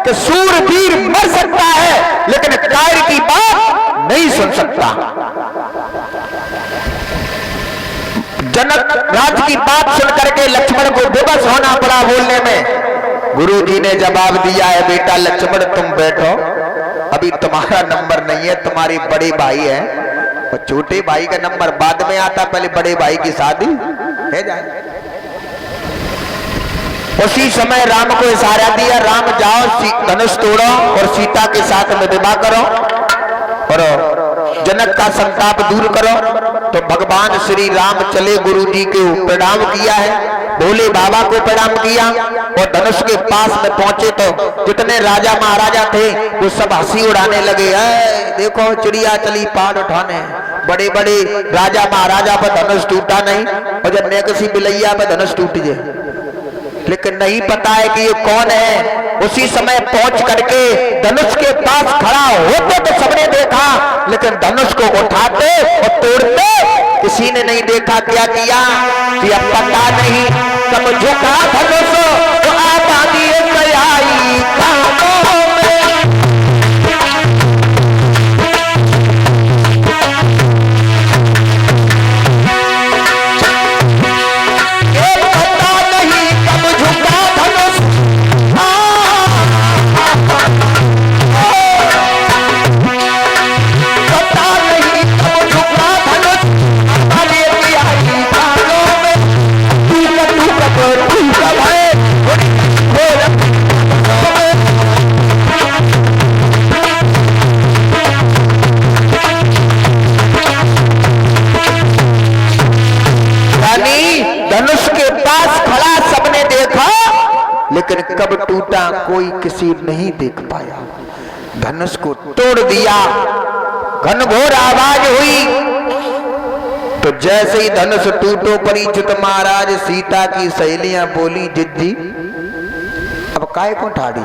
कि सूरवीर मर सकता है लेकिन कायर की बात नहीं सुन सकता। जनक राज की बात सुन करके लक्ष्मण को बेबस होना पड़ा बोलने में। गुरुजी ने जवाब दिया है, बेटा लक्ष्मण तुम बैठो, अभी तुम्हारा नंबर नहीं है, तुम्हारे बड़े भाई है और छोटे भाई का नंबर बाद में आता, पहले बड़े भाई की शादी है जाए। उसी समय राम को इशारा दिया, राम जाओ धनुष तोड़ो और सीता के साथ में विवाह करो और जनक का संताप दूर करो। तो भगवान श्री राम चले, गुरु जी के प्रणाम किया है, भोले बाबा को प्रणाम किया और धनुष के पास में पहुंचे तो जितने राजा महाराजा थे वो सब हंसी उड़ाने लगे। देखो चिड़िया चली पार उठाने, बड़े बड़े राजा महाराजा पर धनुष टूटा नहीं और जब नेकसी बिलैया पर धनुष टूट जाए, लेकिन नहीं पता है कि ये कौन है। उसी समय पहुंच करके धनुष के पास खड़ा होते तो सबने देखा, लेकिन धनुष को उठाते और तोड़ते किसी ने नहीं देखा। क्या किया कि अब पता नहीं कब झुका धनुष तो आबादी आई कानों में। धनुष के पास खड़ा सबने देखा, लेकिन कब टूटा कोई किसी नहीं देख पाया। धनुष को तोड़ दिया, घनघोर आवाज हुई। तो जैसे ही धनुष टूटो परीक्षित महाराज सीता की सहेलियां बोली, जिज्जी अब काय को ठाड़ी,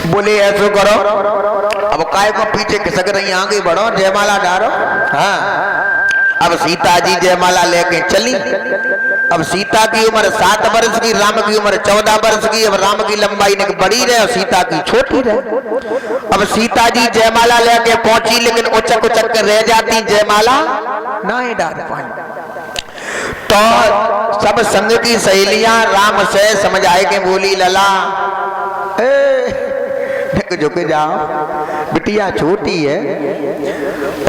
बोले ऐसो करो, अब काय को पीछे खिसक रही, आगे बढ़ो, जयमाला डालो। हाँ, अब सीता जी जयमाला लेके चली। अब सीता की उम्र 7 वर्ष की, राम की उम्र 14 वर्ष की। अब राम की लंबाई ने बड़ी रहे और सीता की छोटी रहे। अब सीता जी जयमाला लेके पहुंची, लेकिन उचक उचक के रह जाती, जयमाला ना ही डाल पाई। तो सब संग की सहेलियां राम से समझ आए के बोली, लला झुके जाओ, बिटिया छोटी है।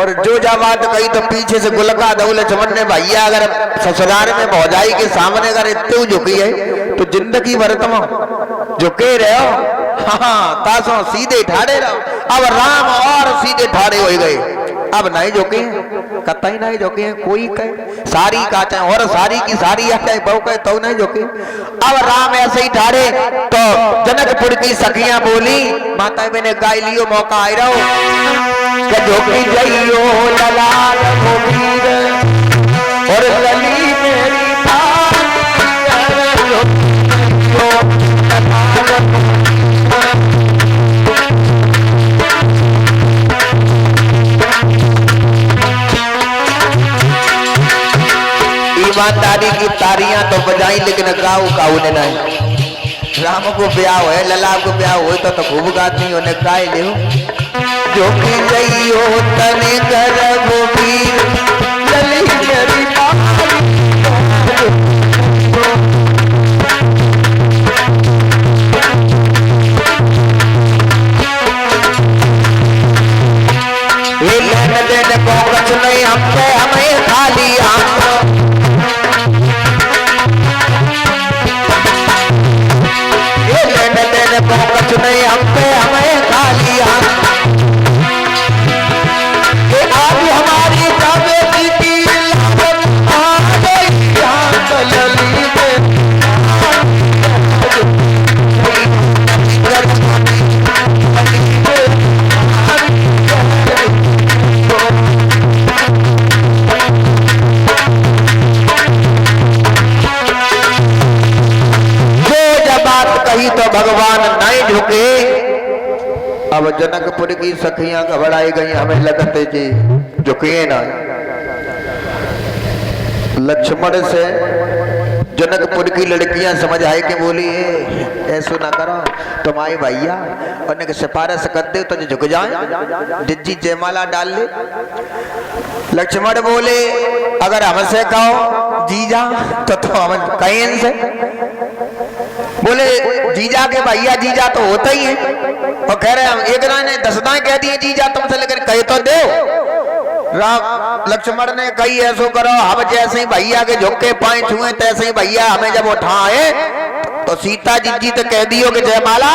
और जो जा बात कही तो पीछे से गुलका दो लक्ष्मण ने, भैया अगर ससुराल में भौजाई के सामने अगर इतने झुकी है तो जिंदगी भर तुम झुके रहो। हाँ, तासों सीधे ठाड़े रहो। अब राम और सीधे ठाड़े हो गए, अब नहीं झुके, कतई नहीं झुके। कोई कहे सारी का चाहे और सारी की सारी चाहे बहु कहे तो नहीं झुके। अब राम ऐसे ही ठाड़े। तो जनकपुर की सखियां बोली, माता मैंने गाय लियो, मौका आई रहो, झोंकी जाइयो ललाल गोपीर और लली मेरी ईमानदारी की तारियां तो बजाई, लेकिन गाँव काऊ ने नहीं। राम को ब्याह है, लला को ब्याह हो तो खूब गाती, उन्हें गाय ले जो की जइयो तने कर गोपीर लली मेरी ये लेने देने को कुछ नहीं, हमसे हमें खाली कुछ नहीं, हमसे हमें खाली आज हमारी काबे की तो भगवान नहीं झुके। अब जनकपुर की सखियां घबराई गई, हमें लगते जी झुके ना। लक्ष्मण से जनकपुर की लड़कियां समझ आए कि बोली ऐसो ना करो तुम्हारे भैया उन्हें सिफारिश कर दे तो झुक जाए जिज्जी जयमाला डाल ले। लक्ष्मण बोले अगर हमसे कहो जीजा तो हम कहें इनसे। बोले जीजा के भैया जीजा तो होता ही है और कह रहे हम एक ने 10 दाएं कह दिए जीजा तुमसे, लेकिन कहे तो दो। राम लक्ष्मण ने कही ऐसो करो हम जैसे ही भैया के झुक के पाए छुए तैसे ही भैया हमें जब उठाए तो सीता जी तो कह दियो कि जयमाला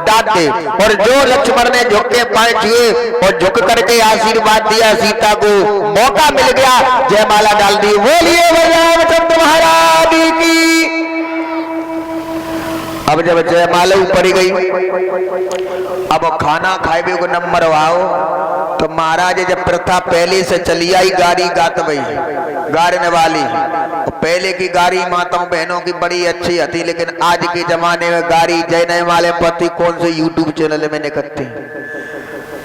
डाल दे। और जो लक्ष्मण ने झुक के पाए छुए और झुक करके आशीर्वाद दिया सीता को मौका मिल गया जयमाला डाल दी। बोलिए रामचंद्र महाराज की। अब जब जयमाला ऊपर गई अब खाना खाए को नंबर आओ तो महाराज जब प्रथा पहले से चली आई गाड़ी गात भाई गारने वाली। पहले की गाड़ी माताओं बहनों की बड़ी अच्छी थी, लेकिन आज के जमाने में गाड़ी जयने वाले पति कौन से यूट्यूब चैनल में निकलते हैं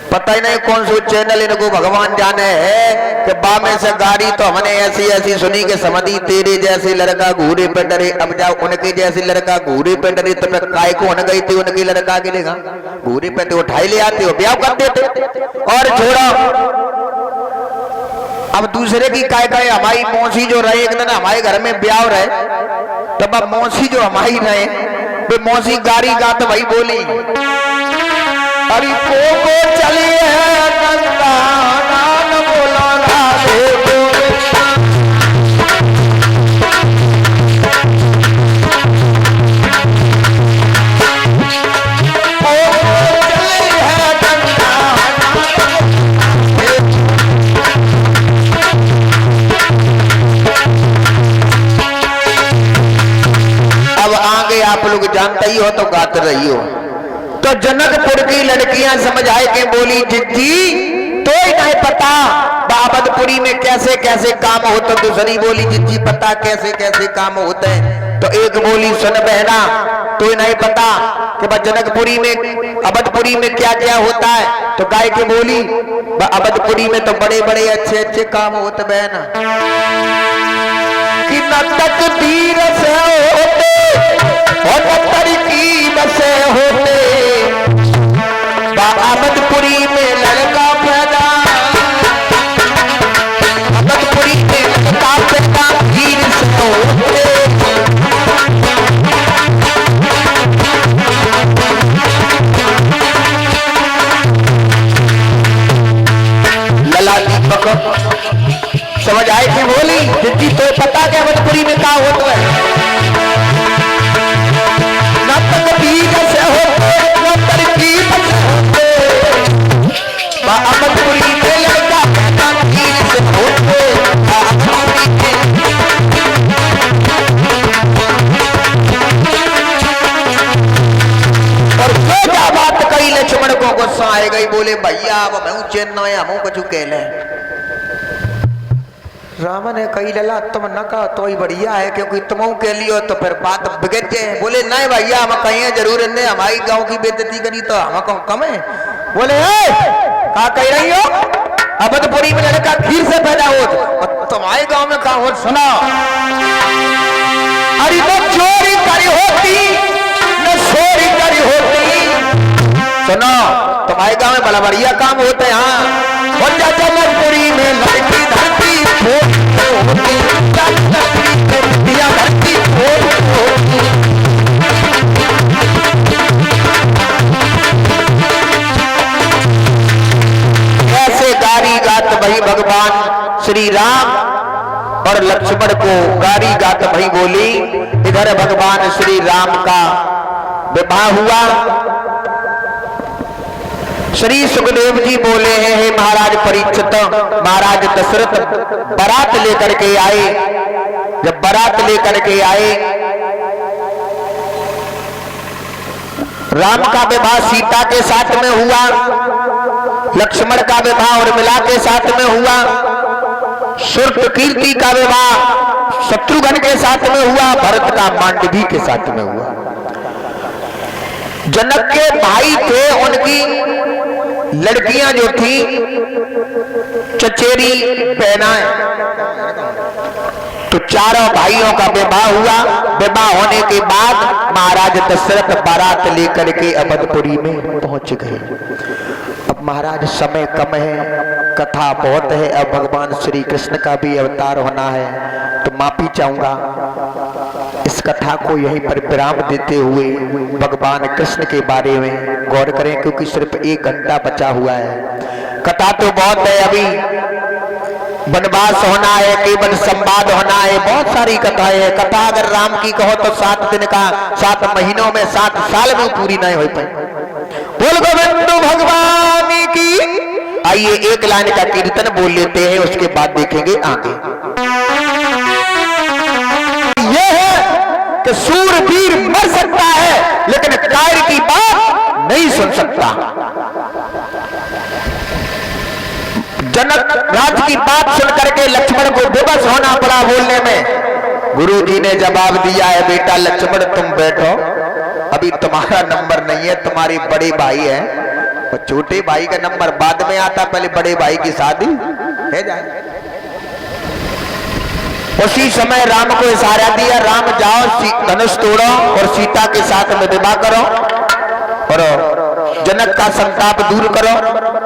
पता ही नहीं कौन सा चैनल इनको भगवान जाने है कि बा में से गाड़ी तो हमने ऐसी ऐसी सुनी कि समझी तेरे जैसे लड़का घूरे पे डरे। अब जाओ उनके जैसे लड़का घूरे पे डरे तो फिर काय को गई थी उनकी लड़का के लेगा घूरे पे तो उठाई ले आते हो ब्याह कर देते और छोड़ा। अब दूसरे की काय काय हमारी मौसी जो रहे एक दिन हमारे घर में ब्याह रहे तब अब मौसी जो हमारी रहे वो मौसी गाड़ी गा तो भाई बोली अरे को चली है नंदा नान बोला राधे अब आगे आप लोग जानते ही हो तो गाते रही हो। तो जनकपुर की लड़कियां समझ आए के बोली जिज्जी तो ही नहीं पता बाबतपुरी में कैसे कैसे काम होते। दूसरी बोली जिज्जी पता कैसे कैसे काम होते हैं। तो एक बोली सुन बहना तो ही नहीं पता कि जनकपुरी में अवधपुरी में क्या क्या होता है। तो गाय के बोली अवधपुरी में तो बड़े बड़े अच्छे अच्छे काम होते बहना कि न तकदीर से होते और न तरकीब से होते। अवधपुरी में लड़का पैदा अवधपुरी में लड़का पैदा वीर से होते। लला दीपक समझ आए कि बोली जिज्जी तो पता क्या अवधपुरी में क्या होता है। न तकदीर से होते न तरकीब से होते। अवधपुरी में लड़का पैदा वीर से होते। और जो क्या बात कही लक्ष्मण को गुस्सा आए गई बोले भैया अब मैं चेन्नई हम कुछ कह ले। राम ने कही लला तुम न कहो तो ही बढ़िया है क्योंकि तुम के लियो तो फिर बात बिगड़ जाए। बोले नहीं भैया हम कहीं जरूर ने हमारी गांव की बेइज्जती करी तो हम कम है। बोले क्या कह रही हो अवधपुरी में लड़का खीर से पैदा हो तुम्हारे गांव में कहा हो सुना। अरे तो चोरी करी होती न चोरी करी होती। सुनो तुम्हारे गांव में बड़ा बढ़िया काम होते हैं। हाँ जनकपुरी में लड़की धरती होती धरती होती। ऐसे गारी गात वही भगवान श्री राम और लक्ष्मण को गारी गात वही बोली। इधर भगवान श्री राम का विवाह हुआ। श्री सुखदेव जी बोले हैं हे महाराज परीक्षित महाराज दशरथ बारात लेकर के आए। जब बारात लेकर के आए राम का विवाह सीता के साथ में हुआ, लक्ष्मण का विवाह और मिला के साथ में हुआ, कीर्ति का विवाह शत्रुघ्न के साथ में हुआ, भरत का मांडवी के साथ में हुआ। जनक के भाई थे उनकी लड़कियां जो थी चचेरी पहनाएं तो चारों भाइयों का विवाह हुआ। विवाह होने के बाद महाराज दशरथ बारात लेकर के अवधपुरी में पहुंच गए। अब महाराज समय कम है, कथा बहुत है, अब भगवान श्री कृष्ण का भी अवतार होना है, तो माफी चाहूंगा। इस कथा को यहीं पर विराम देते हुए भगवान कृष्ण के बारे में गौर करें, क्योंकि सिर्फ 1 घंटा बचा हुआ है। कथा तो बहुत है, अभी वनवास होना है, केवल संवाद होना है, बहुत सारी कथाएं है। कथा अगर राम की कहो तो 7 दिन का, 7 महीनों में 7 साल में पूरी नहीं हो पाई। बोल गोविंद भगवान की। आइए 1 लाइन का कीर्तन बोल लेते हैं, उसके बाद देखेंगे आगे। यह है कि सूरवीर मर सकता है लेकिन कायर की बात नहीं सुन सकता। जनक राज की बात सुन करके लक्ष्मण को विवश होना पड़ा बोलने में। गुरुजी ने जवाब दिया है, बेटा लक्ष्मण तुम बैठो, अभी तुम्हारा नंबर नहीं है, तुम्हारे बड़े भाई है, और छोटे भाई का नंबर बाद में आता, पहले बड़े भाई की शादी है जाए। उसी समय राम को इशारा दिया, राम जाओ धनुष तोड़ो और सीता के साथ में विवाह करो और जनक का संताप दूर करो।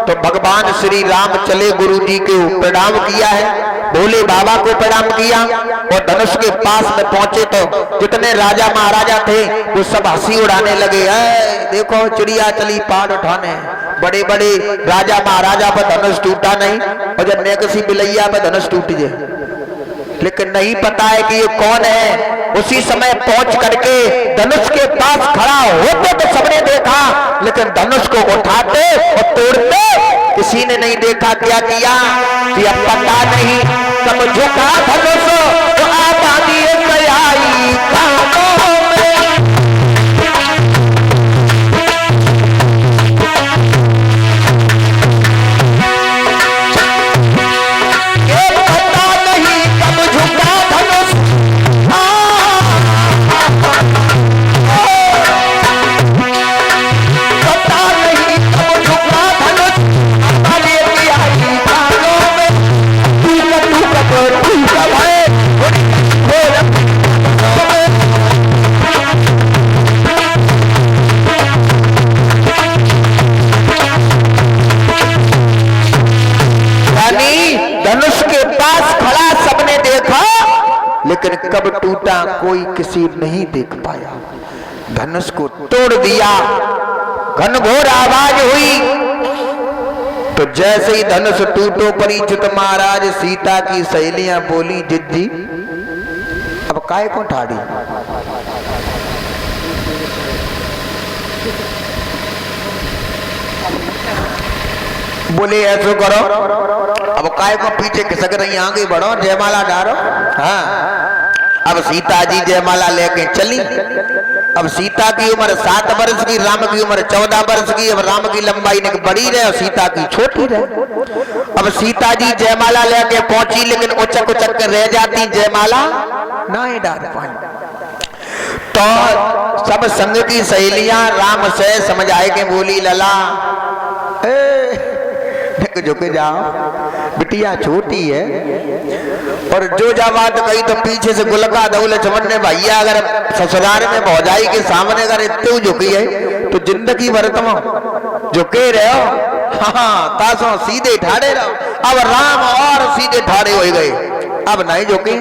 तो भगवान श्री राम चले, गुरु जी को प्रणाम किया है, भोले बाबा को प्रणाम किया और धनुष के पास में पहुंचे तो जितने राजा महाराजा थे वो सब हंसी उड़ाने लगे। देखो चिड़िया चली पार उठाने, बड़े बड़े राजा महाराजा पर धनुष टूटा नहीं, और जब नेकसी बिलैया पर धनुष टूट जाए, लेकिन नहीं पता है कि ये कौन है। उसी समय पहुंच करके धनुष के पास खड़ा होते तो सबने देखा, लेकिन धनुष को उठाते और तोड़ते किसी ने नहीं देखा। क्या किया कि अब पता नहीं कब झुका धनुष तो आबादी आई कानों में। ये पता नहीं कब झुका धनुष, पता नहीं कब झुका धनुष, आबादी आई कानों में। तू कब है धनुष के पास खड़ा सबने देखा, लेकिन कब टूटा कोई किसी नहीं देख पाया। धनुष को तोड़ दिया, घनघोर आवाज हुई, तो जैसे ही धनुष टूटो परीक्षित महाराज सीता की सहेलियां बोली, जिज्जी अब काय को ठाड़ी, बोले ऐसो करो, अब काय को पीछे खिसक रही, आगे बढ़ो, जयमाला डालो। हाँ, अब सीता जी जयमाला लेके चली। अब सीता की उम्र 7 वर्ष की, राम की उम्र 14 वर्ष की। अब राम की लंबाई ने बड़ी रहे और सीता की छोटी रहे। अब सीता जी जयमाला लेके पहुंची, लेकिन उचक उचक के रह जाती, जयमाला ना ही डाल पाई। तो सब संग की सहेलियां राम से समझ आए के बोली, लला झुके जाओ, बिटिया छोटी है। और जो जा बात कही तो पीछे से गुलका दो लक्ष्मण ने, भैया अगर ससुराल में भौजाई के सामने अगर इतने झुकी है तो जिंदगी भर तुम झुके रहो, हाँ तासो सीधे ठाड़े रहो। अब राम और सीधे ठाड़े हो गए, अब नहीं झुके,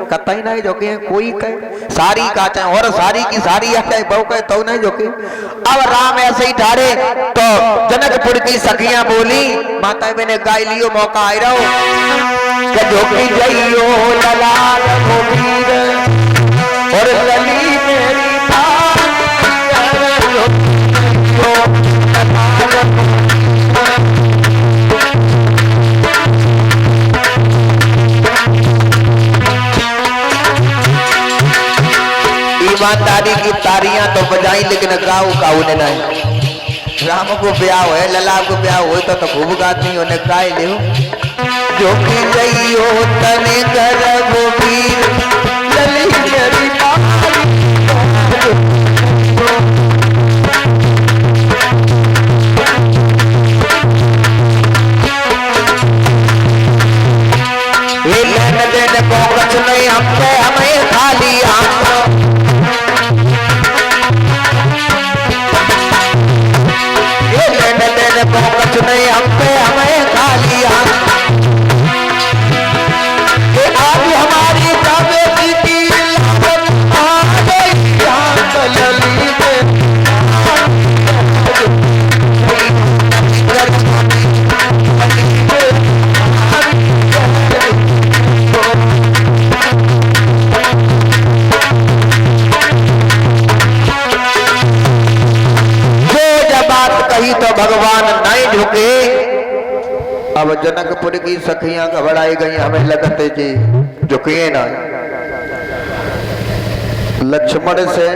कतई नहीं झुके। कोई कहे सारी का चाहे और सारी की सारी चाहे बहु कहे तो नहीं झुके। अब राम ऐसे ही ठाड़े, तो जनकपुर की सखियां बोली, माता मैंने गाय लियो, मौका आई रहो, झुकी जाइयो ललाल गोपीर और लली मेरी ईमानदारी की तारियां तो बजाई, लेकिन गाँव काऊ ने नहीं। राम को ब्याह है, लला को ब्याह हो तो खूब गाती, उन्हें गाय ले जो की जइयो तने कर गोपीर लली मेरी ये लेन देन को कुछ नहीं, हम जनकपुर की सखियां घबराई गई, हमें लगते जी झुकिए ना। लक्ष्मण से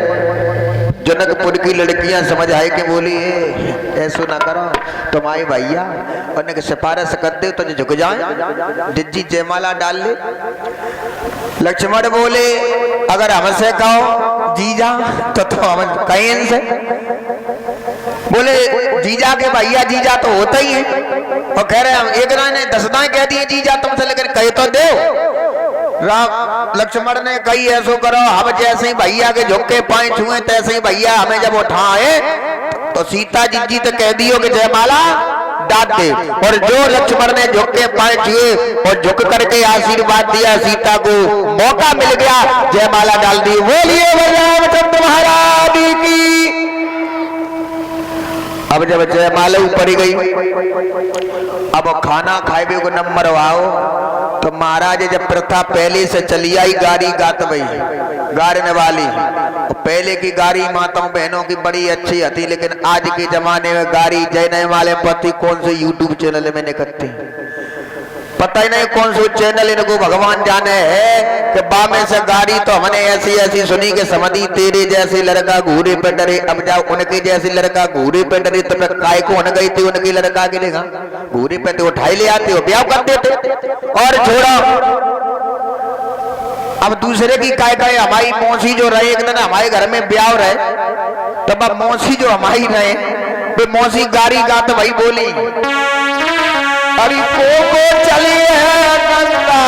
जनकपुर की लड़कियां समझ आए कि बोली ऐसा ना करो, तुम्हारे भैया उन्हें सिफारिश कर दे तो झुक जाए, जिज्जी जयमाला डाल ले। लक्ष्मण बोले अगर हमसे कहो जीजा तो हम कहें इनसे। बोले जीजा के भैया जीजा तो होता ही है, और कह रहे हम एक ने 10 दाएं कह दिए जीजा तुमसे, लेकिन कहे तो दो। राम लक्ष्मण ने कही ऐसो करो, हम जैसे ही भैया के झुक के पाए छुए तैसे ही भैया हमें जब उठाए तो सीता जी तो कह दियो कि जयमाला डाल दे। और जो लक्ष्मण ने झुक के पाए छुए और झुक करके आशीर्वाद दिया, सीता को मौका मिल गया, जयमाला डाल दी। बोलिए रामचंद्र महाराज की। अब जब जयमाला ऊपर ही गई, अब खाना खाए को नंबर आओ तो महाराज जब प्रथा पहले से चली आई, गाड़ी गात भाई गारने वाली। पहले की गाड़ी माताओं बहनों की बड़ी अच्छी थी, लेकिन आज के जमाने में गाड़ी जयने वाले पति कौन से यूट्यूब चैनल में निकलते हैं, पता ही नहीं कौन सा चैनल इनको भगवान जाने है कि बा में से गाड़ी तो हमने ऐसी ऐसी सुनी कि समझी तेरे जैसे लड़का घूरे पे डरे, अब जाओ उनके जैसे लड़का घूरे पे डरे तो फिर काय को गई थी उनकी लड़का के लेगा घूरे पे तो उठाई ले आते हो, ब्याह कर देते और छोड़ा। अब दूसरे की काय काय हमारी मौसी जो रहे, एक दिन हमारे घर में ब्याह रहे तब अब मौसी जो हमारी रहे वो मौसी गाड़ी गात भाई बोली अरे को चली है नंदा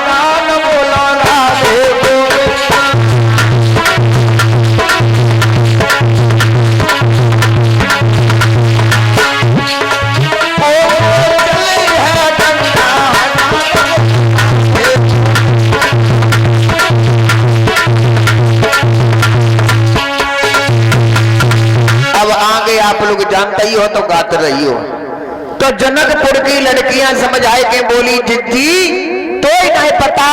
नान बोला राधे अब आगे आप लोग जानते ही हो तो गाते रही हो। तो जनकपुर की लड़कियां समझ आए के बोली जिज्जी तो ही नहीं पता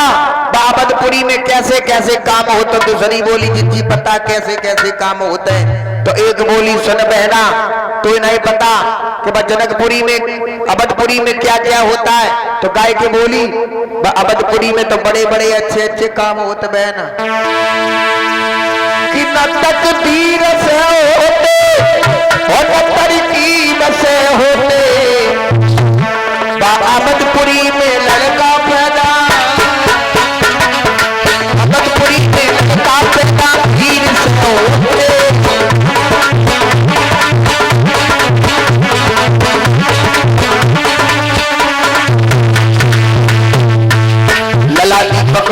बाबतपुरी में कैसे कैसे काम होते। दूसरी बोली जिज्जी पता कैसे कैसे काम होते हैं। तो एक बोली सुन बहना तो ही नहीं पता कि जनकपुरी में अवधपुरी में क्या क्या होता है। तो गाय के बोली अवधपुरी में तो बड़े बड़े अच्छे अच्छे काम होते बहना कि न तकदीर से होते और न तरकीब से होते। अवधपुरी में लड़का पैदा, अवधपुरी में लड़का पैदा वीर से होते। लला दीपक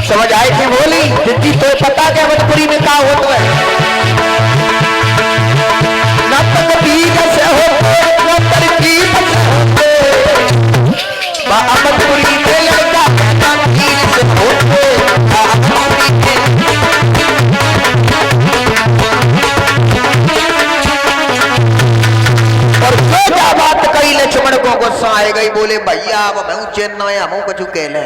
समझ आए थे बोली जिज्जी तो पता क्या अवधपुरी में क्या होता है। न तकदीर से होते न तरकीब से होते। अवधपुरी में लड़का पैदा वीर से होते। और जो क्या बात कही लक्ष्मण को गुस्सा आए गई, बोले भैया अब मैं चेन्नई हम कुछ कह ले।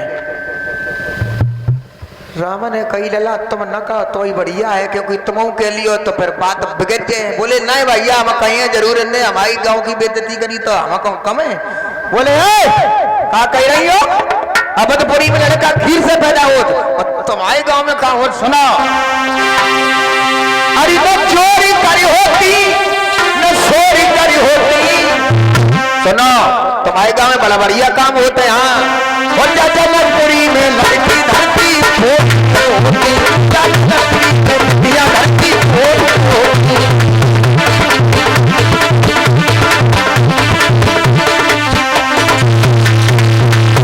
राम ने कही लला तुम न कहो तो ही बढ़िया है, क्योंकि तुम के लियो तो फिर बात बिगड़ जाए। बोले नहीं भैया हम कहीं जरूर ने हमारी गांव की बेइज्जती करी तो हम कम है। बोले कहा कह रही हो अवधपुरी में लड़का खीर से पैदा हो, तुम्हारे गांव में कहा हो सुना। अरे तो चोरी करी होती न चोरी करी होती। सुनो तुम्हारे गांव में बड़ा बढ़िया काम होते हैं। हाँ जनकपुरी में लड़की धरती होती, धरती होती।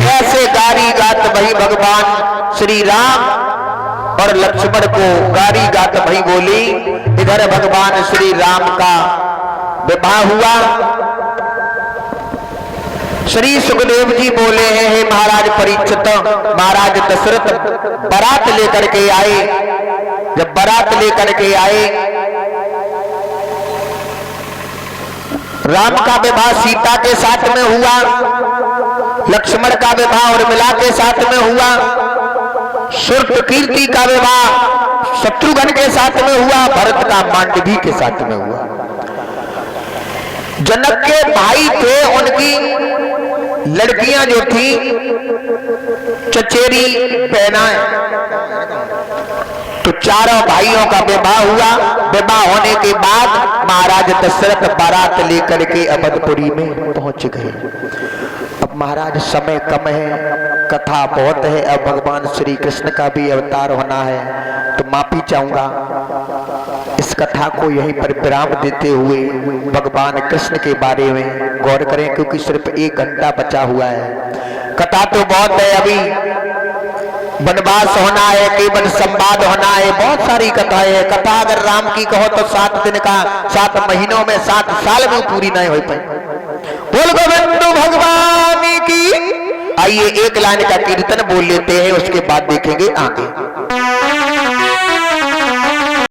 ऐसे गारी गात वही भगवान श्री राम और लक्ष्मण को गारी गात वही बोली। इधर भगवान श्री राम का विवाह हुआ। श्री सुखदेव जी बोले हैं हे महाराज परीक्षित, महाराज दशरथ बारात लेकर के आए। जब बारात लेकर के आए, राम का विवाह सीता के साथ में हुआ, लक्ष्मण का विवाह उर्मिला के साथ में हुआ, कीर्ति का विवाह शत्रुघ्न के साथ में हुआ, भरत का मांडवी के साथ में हुआ। जनक के भाई थे, उनकी लड़कियां जो थी चचेरी पहनाए, तो चारों भाइयों का विवाह हुआ। विवाह होने के बाद महाराज दशरथ बारात लेकर के अवधपुरी में पहुंच गए। अब महाराज समय कम है, कथा बहुत है, अब भगवान श्री कृष्ण का भी अवतार होना है, तो माफी चाहूंगा। इस कथा को यहीं पर विराम देते हुए भगवान कृष्ण के बारे में गौर करें, क्योंकि सिर्फ 1 घंटा बचा हुआ है। कथा तो बहुत है, अभी वनवास होना है, केवल संवाद होना है, बहुत सारी कथाएं है। कथा अगर राम की कहो तो 7 दिन का, 7 महीनों में 7 साल में पूरी नहीं हो पाई। बोल गोविंद भगवान की। आइए एक लाइन का कीर्तन बोल लेते हैं, उसके बाद देखेंगे आगे।